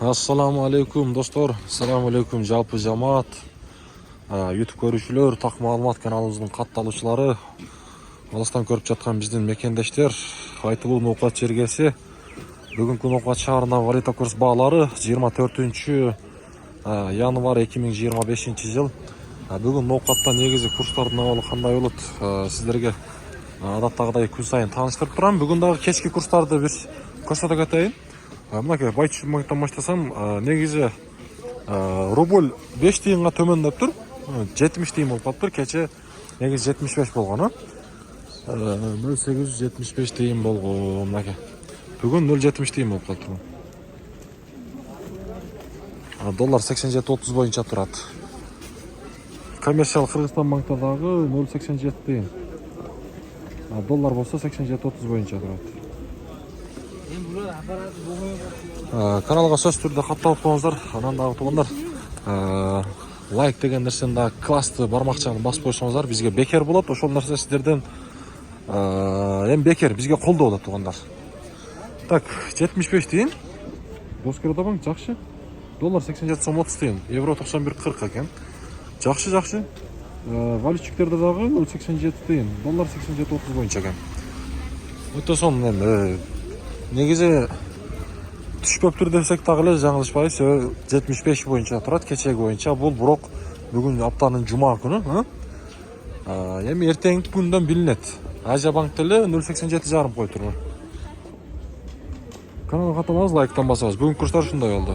Assalamu alaikum dostlar. Assalamu alaikum жалпы жамаат. YouTube көрүүчүлөр, так маалымат каналыбыздын катталуучулары, алыстан көрүп жаткан биздин мекендештер, айтылуу ноокат жергеси. Бүгүнкү ноокат шаарында валюта курс баалары 24 январь 2025 жыл. Бүгүн ноокатта негизи курстардын абалы кандай болот? Сиздерге адаттагыдай күн сайын тааныштырып турам. Бүгүн дагы кечки курстарды бир көрсөтө кетейин. Мынакей байчу мыйттан баштасам, негизи рубль 5 тыйынга төмөндөп тур. 70 тыйын болуп калыптыр. Кече негизи 75 болгон, 0875 тыйын болгон. Мынакей. Бүгүн 0,70 тыйын болуп калыптыр. Доллар 87.30 боюнча турат. Коммерциялык Кыргызстан банктардагы 0,87 тыйын. Доллар болсо 87.30 боюнча турат. Каналга сөз түрдө катталып коюңуздар. Анан дагы туугандар, лайк деген нерсени дагы классты бармакчаны басып койсоңуздар, бизге бекер болот. Ошол нерсе сиздерден эми бекер бизге колдоо болот туугандар. Так, 75 тыйын. Доскерда банк жакшы. Доллар 87.30 тыйын, евро 91.40 экен. Жакшы. Валютчиктерде дагы 0,87 тыйын, доллар 87.30 боюнча экен. Өтө сонун эми негизи түшпөптүр десек дагы эле жаңылышпайбыз. 75 боюнча турат, кечеги боюнча. Бул бирок бүгүн аптанын жума күнү. Эми эртеңки күндөн билинет. Азия банк деле 0,87,5 коюп турду. Каналга катталабыз, лайктан басабыз. Бүгүн курстар ушундай болду.